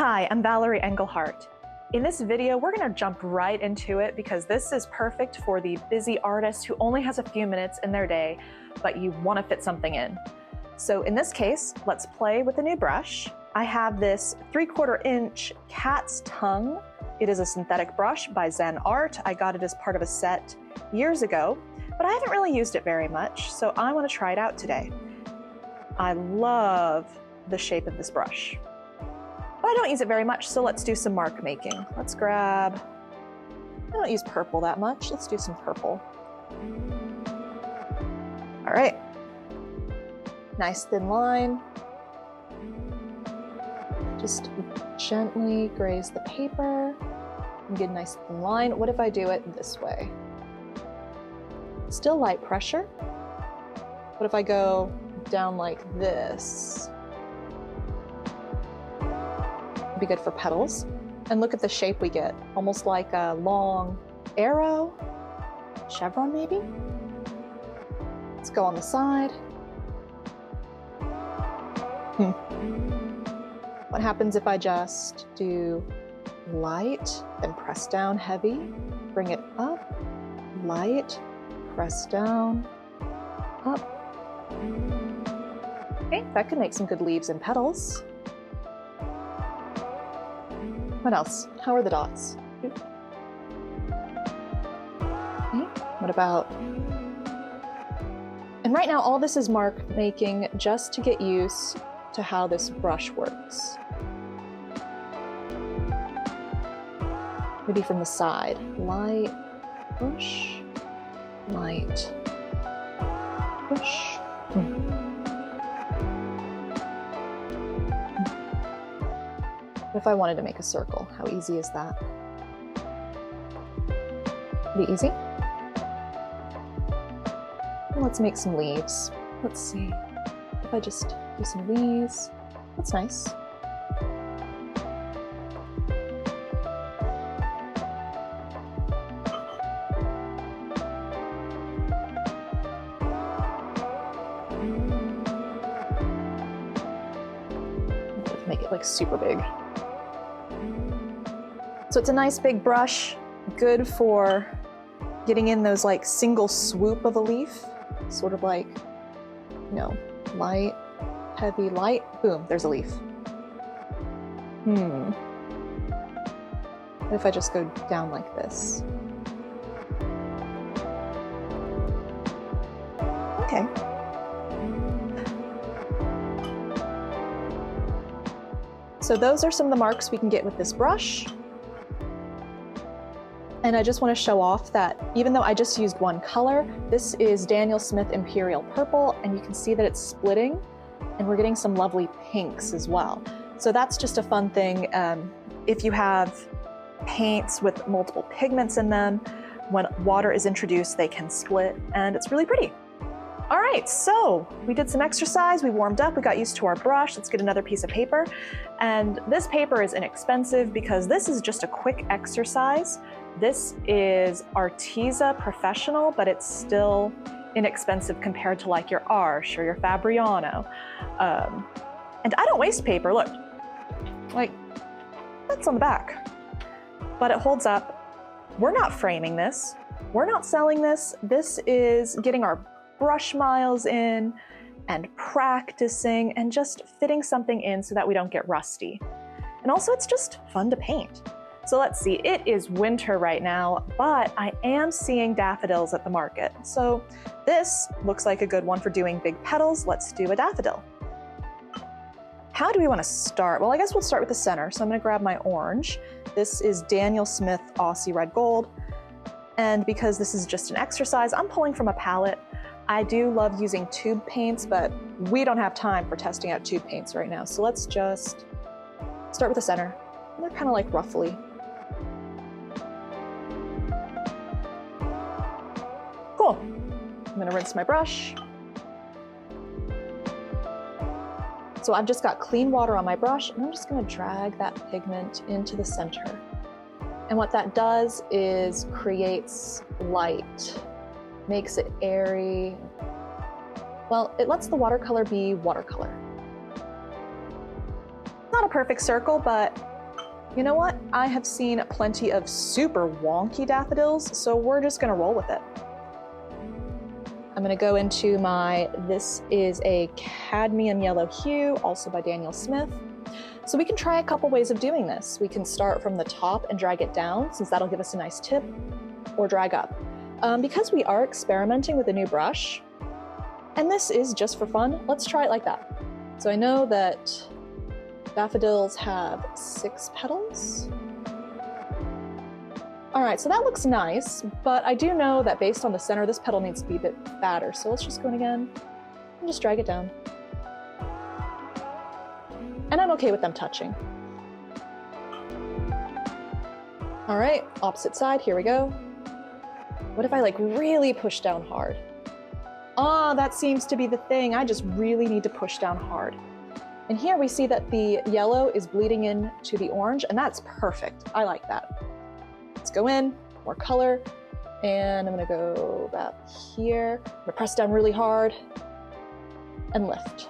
Hi, I'm Valerie Engelhardt. In this video, we're going to jump right into it because this is perfect for the busy artist who only has a few minutes in their day, but you want to fit something in. So in this case, let's play with a new brush. I have this 3/4 inch cat's tongue. It is a synthetic brush by Zen Art. I got it as part of a set years ago, but I haven't really used it very much, so I want to try it out today. I love the shape of this brush, but I don't use it very much, so let's do some mark making. Let's grab, I don't use purple that much. Let's do some purple. All right, nice thin line. Just gently graze the paper and get a nice thin line. What if I do it this way? Still light pressure. What if I go down like this? Be good for petals. And look at the shape we get, almost like a long arrow, chevron maybe. Let's go on the side. What happens if I just do light, then press down heavy, bring it up, light, press down, up. Okay, that could make some good leaves and petals. What else? How are the dots? Okay. What about? And right now, all this is mark making just to get used to how this brush works. Maybe from the side. Light, push, light, push. What if I wanted to make a circle? How easy is that? Pretty easy. And let's make some leaves. Let's see. If I just do some leaves, that's nice. Make it like super big. So it's a nice big brush, good for getting in those like single swoop of a leaf, sort of like, you know, light, heavy, light, boom, there's a leaf. What if I just go down like this? Okay. So those are some of the marks we can get with this brush. And I just want to show off that even though I just used one color, this is Daniel Smith Imperial Purple, and you can see that it's splitting, and we're getting some lovely pinks as well. So that's just a fun thing. If you have paints with multiple pigments in them, when water is introduced, they can split, and it's really pretty. All right, so we did some exercise, we warmed up, we got used to our brush. Let's get another piece of paper. And this paper is inexpensive because this is just a quick exercise. This is Arteza Professional, but it's still inexpensive compared to like your Arches or your Fabriano. And I don't waste paper, look, like that's on the back, but it holds up. We're not framing this. We're not selling this. This is getting our brush miles in and practicing and just fitting something in so that we don't get rusty. And also it's just fun to paint. So let's see, it is winter right now, but I am seeing daffodils at the market. So this looks like a good one for doing big petals. Let's do a daffodil. How do we want to start? Well, I guess we'll start with the center. So I'm going to grab my orange. This is Daniel Smith Aussie Red Gold. And because this is just an exercise, I'm pulling from a palette. I do love using tube paints, but we don't have time for testing out tube paints right now. So let's just start with the center. And they're kind of like ruffly. Cool. I'm gonna rinse my brush. So I've just got clean water on my brush, and I'm just gonna drag that pigment into the center. And what that does is creates light. Makes it airy. Well, it lets the watercolor be watercolor. not a perfect circle, but you know what? I have seen plenty of super wonky daffodils, so we're just gonna roll with it. I'm gonna go into this is a cadmium yellow hue, also by Daniel Smith. So we can try a couple ways of doing this. We can start from the top and drag it down, since that'll give us a nice tip, or drag up. Because we are experimenting with a new brush, and this is just for fun, let's try it like that. So I know that daffodils have 6 petals. All right, so that looks nice, but I do know that based on the center, this petal needs to be a bit fatter. So let's just go in again and just drag it down. And I'm okay with them touching. All right, opposite side, here we go. What if I like really push down hard? Ah, that seems to be the thing. I just really need to push down hard. And here we see that the yellow is bleeding into the orange, and that's perfect. I like that. Let's go in, more color, and I'm gonna go about here. I'm gonna press down really hard and lift.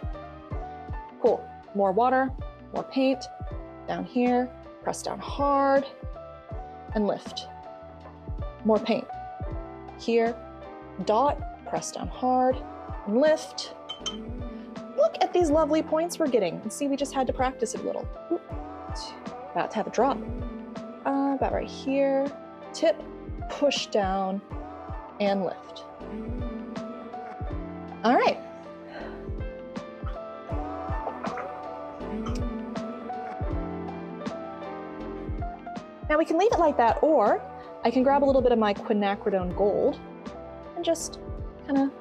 Cool, more water, more paint, down here, press down hard and lift. More paint. Here, dot, press down hard and lift. Look at these lovely points we're getting. And see, we just had to practice it a little. About to have a drop. About right here. Tip, push down, and lift. All right. Now we can leave it like that, or I can grab a little bit of my quinacridone gold and just kind of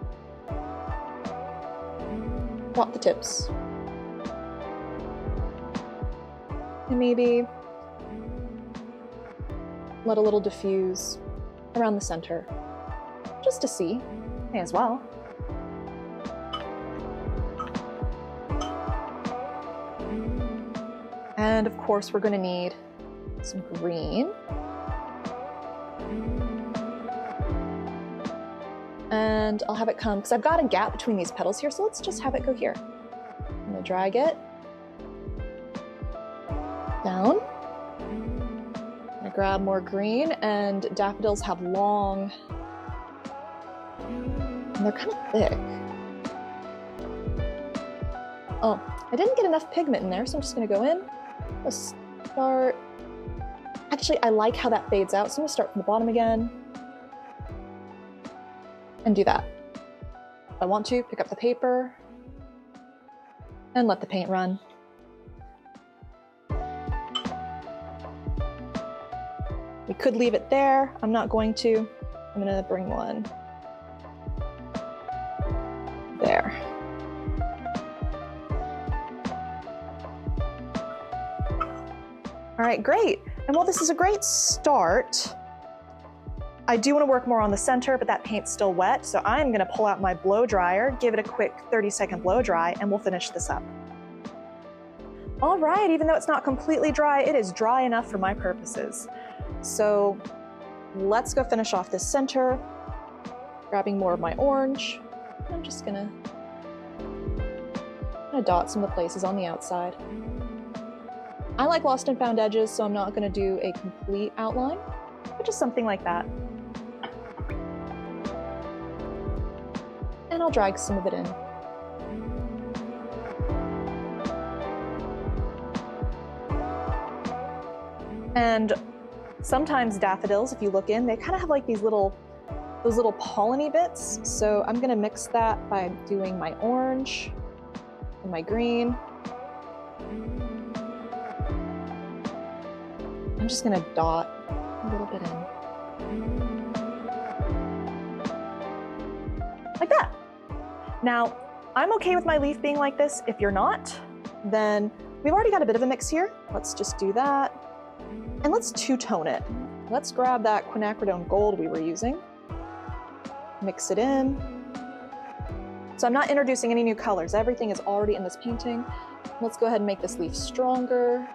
dot the tips. And maybe let a little diffuse around the center, just to see, may as well. And of course, we're gonna need some green. And I'll have it come, because I've got a gap between these petals here, so let's just have it go here. I'm gonna drag it down. I'm gonna grab more green, and daffodils have long, and they're kind of thick. Oh, I didn't get enough pigment in there, so I'm just gonna go in. Let's start. Actually, I like how that fades out, so I'm gonna start from the bottom again and do that. If I want to, pick up the paper and let the paint run. We could leave it there. I'm not going to. I'm gonna bring one there. All right, great. And while this is a great start, I do want to work more on the center, but that paint's still wet. So I'm gonna pull out my blow dryer, give it a quick 30-second blow dry, and we'll finish this up. All right, even though it's not completely dry, it is dry enough for my purposes. So let's go finish off this center, grabbing more of my orange. I'm just gonna dot some of the places on the outside. I like lost and found edges, so I'm not gonna do a complete outline, but just something like that. And I'll drag some of it in. And sometimes daffodils, if you look in, they kind of have like those little pollen-y bits. So I'm gonna mix that by doing my orange and my green. I'm just gonna dot a little bit in. Like that. Now, I'm okay with my leaf being like this. If you're not, then we've already got a bit of a mix here. Let's just do that. And let's two-tone it. Let's grab that quinacridone gold we were using, mix it in. So I'm not introducing any new colors. Everything is already in this painting. Let's go ahead and make this leaf stronger.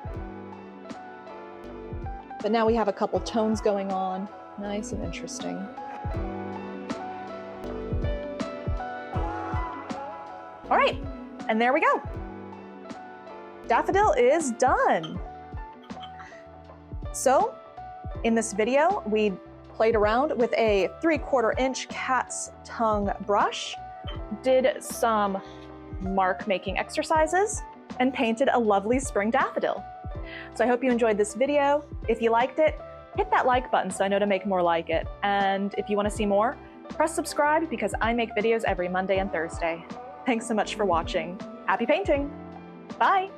But now we have a couple tones going on. Nice and interesting. All right, and there we go. Daffodil is done. So in this video, we played around with a 3/4 inch cat's tongue brush, did some mark making exercises, and painted a lovely spring daffodil. So I hope you enjoyed this video. If you liked it, hit that like button so I know to make more like it. And if you want to see more, press subscribe because I make videos every Monday and Thursday. Thanks so much for watching. Happy painting! Bye!